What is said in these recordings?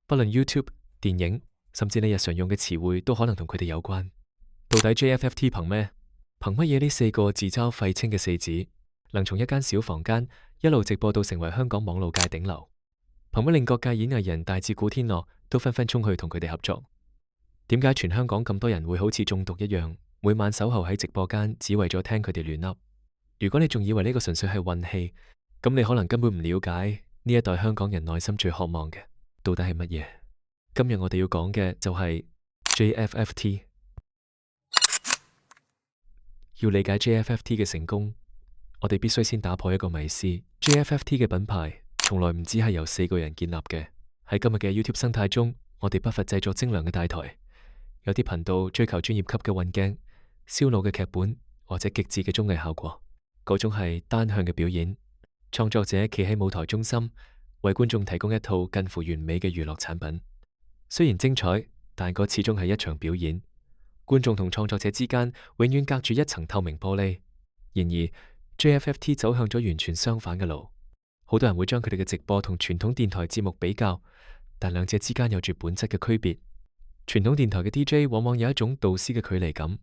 不論 YouTube、電影，甚至你日常用嘅詞彙都可能同佢哋有關。到底 JFFT 憑咩？憑乜嘢呢四個自嘲廢青嘅四子能從一間小房間一路直播到成為香港網路界頂流？憑乜令各界演藝人大至古天樂都紛紛衝去同佢哋合作？點解全香港咁多人會好似中毒一樣，每晚守候喺直播間只為咗聽佢哋亂噏？如果你仲以為呢個純粹係運氣，咁你可能根本唔了解呢一代香港人內心最渴望嘅到底係乜嘢？今日我哋要講嘅就係 JFFT。要理解 JFFT 嘅成功，我哋必須先打破一個迷思。JFFT 嘅品牌從來唔只係由四個人建立嘅。喺今日嘅 YouTube 生態中，我哋不乏製作精良嘅大台，有啲頻道追求專業級嘅運鏡、燒腦嘅劇本或者極致嘅綜藝效果。嗰種係單向嘅表演，創作者企喺舞台中心，為觀眾提供一套近乎完美嘅娛樂產品。雖然精彩，但嗰始終係一場表演。觀眾同創作者之間永遠隔住一層透明玻璃。然而 JFFT 走向咗完全相反嘅路。好多人會將佢哋嘅直播同傳統電台節目比較，但兩者之間有住本質嘅區別。傳統電台嘅 DJ 往往有一種導師嘅距離感，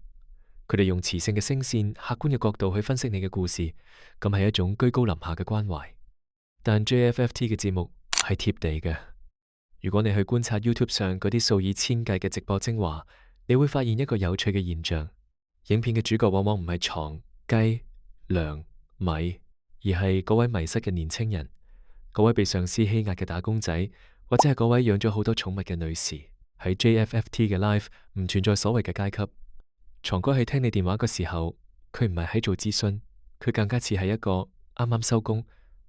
佢哋用磁性嘅聲線、客觀嘅角度去分析你嘅故事，咁係一種居高臨下嘅關懷。但 JFFT 嘅節目係貼地嘅。如果你去觀察 YouTube 上嗰啲數以千計嘅直播精華，你會發現一個有趣嘅現象：影片嘅主角往往唔係床、雞、糧、米，而係嗰位迷失嘅年青人，嗰位被上司欺壓嘅打工仔，或者係嗰位養咗好多寵物嘅女士。喺 JFFT 嘅 live 唔存在所謂嘅階級。床哥喺聽你電話嘅時候，佢唔係喺做諮詢，佢更加似係一個啱啱收工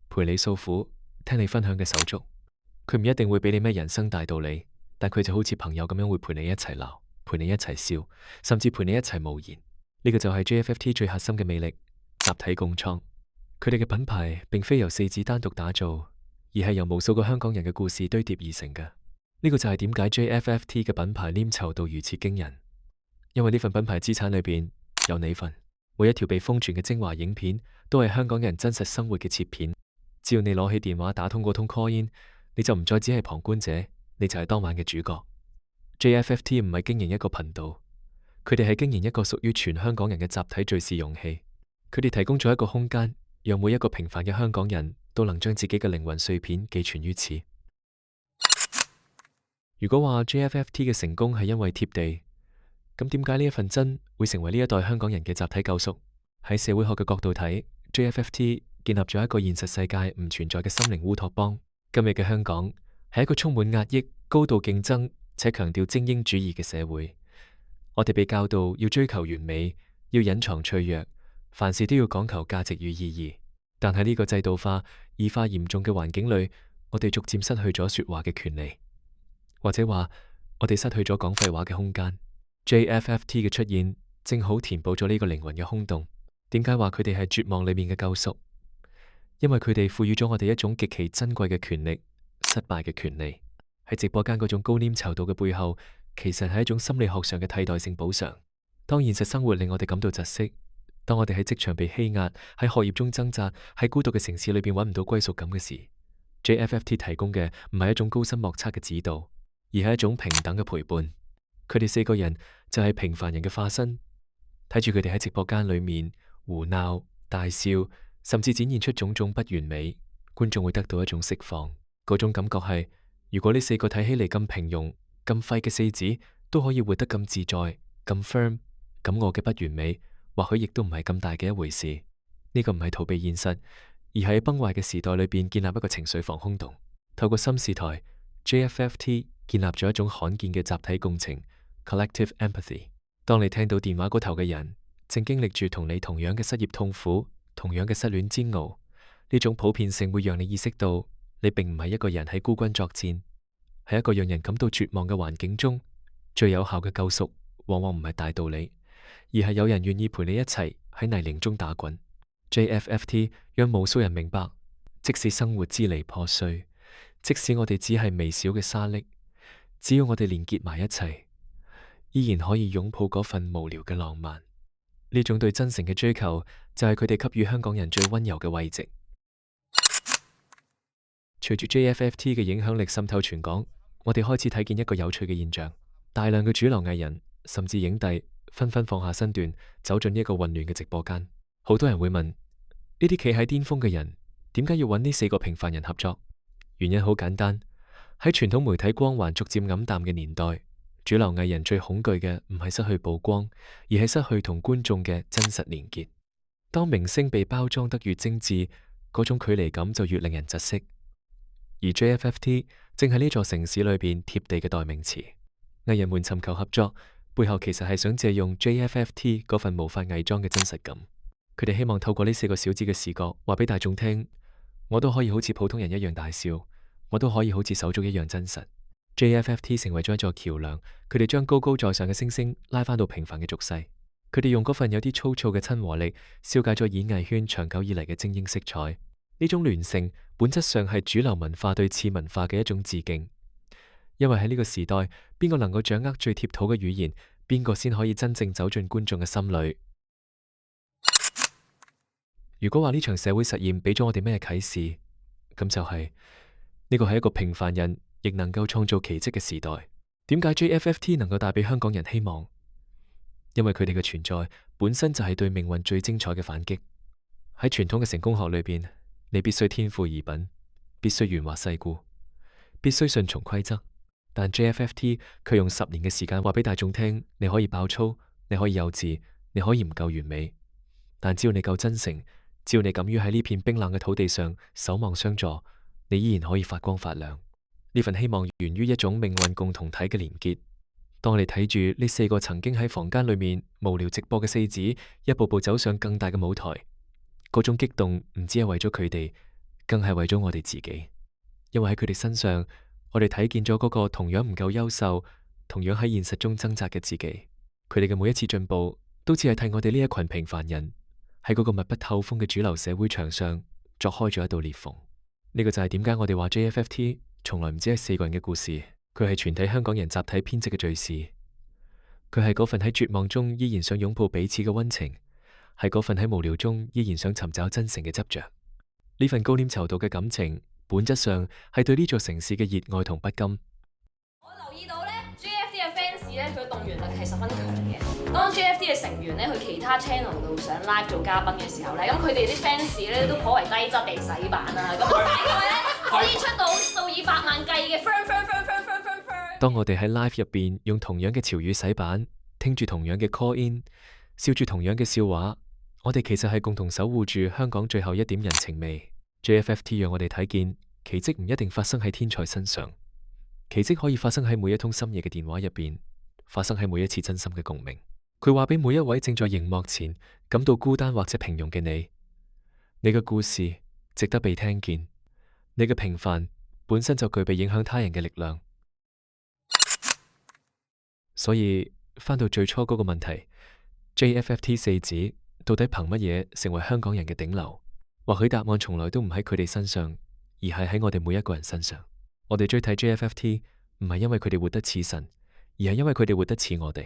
陪你訴苦、聽你分享嘅手足。佢唔一定會俾你咩人生大道理，但佢就好似朋友咁樣會陪你一齊鬧，陪你一齊笑，甚至陪你一齊無言。呢個就係 JFFT 最核心嘅魅力，集體共創。佢哋嘅品牌並非由四子單獨打造，而係由無數個香港人嘅故事堆疊而成嘅。呢個就係點解 JFFT 嘅品牌黏稠度如此驚人，因為呢份品牌資產裏邊有你份。每一條被瘋傳嘅精華影片都係香港人真實生活嘅切片。只要你攞起電話打通嗰通 call in，你就唔再只係旁觀者，你就係當晚嘅主角。JFFT 唔係經營一個頻道，佢哋係經營一個屬於全香港人嘅集體敘事容器。佢哋提供咗一個空間，讓每一個平凡嘅香港人都能將自己嘅靈魂碎片寄存於此。如果話 JFFT 嘅成功係因為貼地，咁點解呢一份真會成為呢一代香港人嘅集體救贖？喺社會學嘅角度睇，JFFT 建立咗一個現實世界唔存在嘅心靈烏托邦。今日嘅香港係一個充滿壓抑、高度競爭且強調精英主義嘅社會。我哋被教導要追求完美，要隱藏脆弱，凡事都要講求價值與意義。但喺呢個制度化、異化嚴重嘅環境裏，我哋逐漸失去咗說話嘅權利，或者話我哋失去咗講廢話嘅空間。JFFT 嘅出現正好填補咗呢個靈魂嘅空洞。點解話佢哋係絕望裏面嘅救贖？因為佢哋賦予咗我哋一種極其珍貴嘅權力——失敗嘅權利。喺直播間嗰種高黏稠度嘅背後，其實係一種心理學上嘅替代性補償。當現實生活令我哋感到窒息，當我哋喺職場被欺壓，喺學業中掙扎，喺孤獨嘅城市裏邊揾唔到歸屬感嘅時，JFFT 提供嘅唔係一種高深莫測嘅指導，而係一種平等嘅陪伴。佢哋四個人就係平凡人嘅化身。睇住佢哋喺直播間裏面胡鬧、大笑，甚至展現出種種不完美，觀眾會得到一種釋放。嗰種感覺係，如果呢四個睇起嚟咁平庸、咁廢嘅四子都可以活得咁自在、咁 firm， 咁我嘅不完美或許亦都唔係咁大嘅一回事。呢個唔係逃避現實，而係喺崩壞嘅時代裏邊建立一個情緒防空洞。透過心視台 JFFT 建立咗一種罕見嘅集體共情 collective empathy。當你聽到電話嗰頭嘅人正經歷住同你同樣嘅失業痛苦、同樣嘅失戀煎熬，呢種普遍性會讓你意識到你並唔係一個人喺孤軍作戰。喺一個讓人感到絕望嘅環境中，最有效嘅救贖往往唔係大道理，而係有人願意陪你一齊喺泥濘中打滾。JFFT 讓無數人明白，即使生活支離破碎，即使我哋只係微小嘅沙礫，只要我哋連結埋一齊，依然可以擁抱嗰份無聊嘅浪漫。呢種對真誠嘅追求，就係佢哋給予香港人最溫柔嘅慰藉。隨住 JFFT 嘅影響力滲透全港，我哋開始睇見一個有趣嘅現象，大量嘅主流藝人甚至影帝紛紛放下身段，走進呢一個混亂嘅直播間。好多人會問：呢啲企喺巔峰嘅人，點解要揾呢4個平凡人合作？原因好簡單，喺傳統媒體光環逐漸黯淡嘅年代，主流藝人最恐懼嘅唔係失去曝光，而係失去同觀眾嘅真實連結。當明星被包裝得越精緻，嗰種距離感就越令人窒息。而 JFFT 正係呢座城市裏邊貼地嘅代名詞。藝人們尋求合作，背後其實係想借用 JFFT 嗰份無法偽裝嘅真實感。佢哋希望透過呢4個小子嘅視角，話俾大眾聽：我都可以好似普通人一樣大笑，我都可以好似手足一樣真實。JFFT 成為咗一座橋樑，佢哋將高高在上嘅星星拉翻到平凡嘅俗世。佢哋用嗰份有啲粗糙嘅親和力，消解咗演藝圈長久以嚟嘅精英色彩。呢種聯乘本質上係主流文化對次文化嘅一種致敬。因為喺呢個時代，邊個能夠掌握最貼土嘅語言，邊個先可以真正走進觀眾嘅心裏。如果話呢場社會實驗俾咗我哋咩啟示，咁就係呢個係一個平凡人亦能夠創造奇蹟嘅時代。點解 JFFT 能夠帶俾香港人希望？因為佢哋嘅存在本身就係對命運最精彩嘅反擊。喺傳統嘅成功學裏邊，你必須天賦異稟，必須圓滑世故，必須順從規則。但 JFFT 卻用10年嘅時間話俾大眾聽：你可以爆粗，你可以幼稚，你可以唔夠完美，但只要你夠真誠，只要你敢於喺呢片冰冷嘅土地上守望相助，你依然可以發光發亮。呢份希望源於一種命運共同體嘅連結。當我哋睇住呢4個曾經喺房間裏面無聊直播嘅4子，一步步走上更大嘅舞台，嗰種激動唔止係為咗佢哋，更係為咗我哋自己。因為喺佢哋身上，我哋睇見咗嗰個同樣唔夠優秀，同樣喺現實中掙扎嘅自己。佢哋嘅每一次進步，都只係替我哋呢一群平凡人喺嗰個密不透風嘅主流社會牆上鑿開咗一道裂縫。呢個就係點解我哋話 JFFT 從來唔止係4個人嘅故事。佢係全體香港人集體編織嘅敘事，佢係嗰份喺絕望中依然想擁抱彼此嘅溫情，係嗰份喺無聊中依然想尋找真誠嘅執着。呢份高稔稠度嘅感情，本質上係對呢座城市嘅熱愛同不甘。我留意到咧 ，JFT 嘅 fans 咧，佢動員力係十分強嘅。當 JFT 嘅成員咧去其他 channel 度上 live 做嘉賓嘅時候咧，咁佢哋啲 fans 咧都頗為低質地洗版啊，咁大概咧可以出到數以百萬計嘅 friend。當我哋喺 live 入邊用同樣嘅潮語洗版，聽住同樣嘅 call in， 笑住同樣嘅笑話，我哋其實係共同守護住香港最後一點人情味。JFFT 讓我哋睇見，奇蹟唔一定發生喺天才身上，奇蹟可以發生喺每一通深夜嘅電話入邊，發生喺每一次真心嘅共鳴。佢話俾每一位正在熒幕前感到孤單或者平庸嘅你，你嘅故事值得被聽見，你嘅平凡本身就具備影響他人嘅力量。所以翻到最初嗰個問題， JFFT 4子到底憑乜嘢成為香港人嘅頂流？或許答案從來都唔喺佢哋身上，而係喺我哋每一個人身上。我哋追睇 JFFT 唔係因為佢哋活得似神，而係因為佢哋活得似我哋。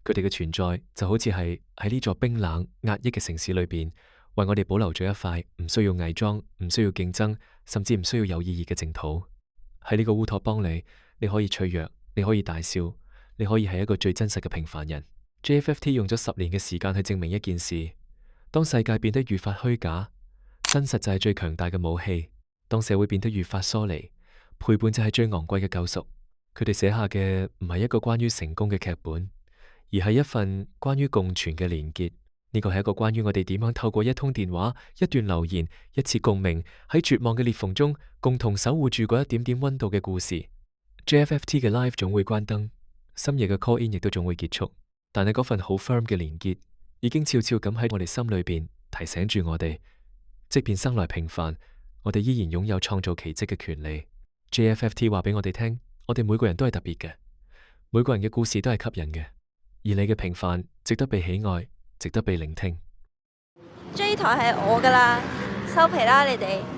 佢哋嘅存在就好似係喺呢座冰冷壓抑嘅城市裏邊，為我哋保留咗一塊唔需要偽裝、唔需要競爭，甚至唔需要有意義嘅淨土。喺呢個烏托邦裏，你可以脆弱，你可以大笑，你可以係一個最真實嘅平凡人。JFFT 用咗10年嘅時間去證明一件事：當世界變得越發虛假，真實就係最強大嘅武器；當社會變得越發疏離，陪伴就係最昂貴嘅救贖。佢哋寫下嘅唔係一個關於成功嘅劇本，而係一份關於共存嘅連結。呢個係一個關於我哋點樣透過一通電話、一段留言、一次共鳴，喺絕望嘅裂縫中共同守護住嗰一點點溫度嘅故事。JFFT 嘅 live 總會關燈，深夜嘅 call in 亦都總會結束，但係嗰份好 firm 嘅連結已經悄悄咁喺我哋心裏邊提醒住我哋，即便生來平凡，我哋依然擁有創造奇蹟嘅權利。JFFT 話俾我哋聽，我哋每個人都係特別嘅，每個人嘅故事都係吸引嘅，而你嘅平凡值得被喜愛，值得被聆聽。J 台係我噶啦，收皮啦你哋。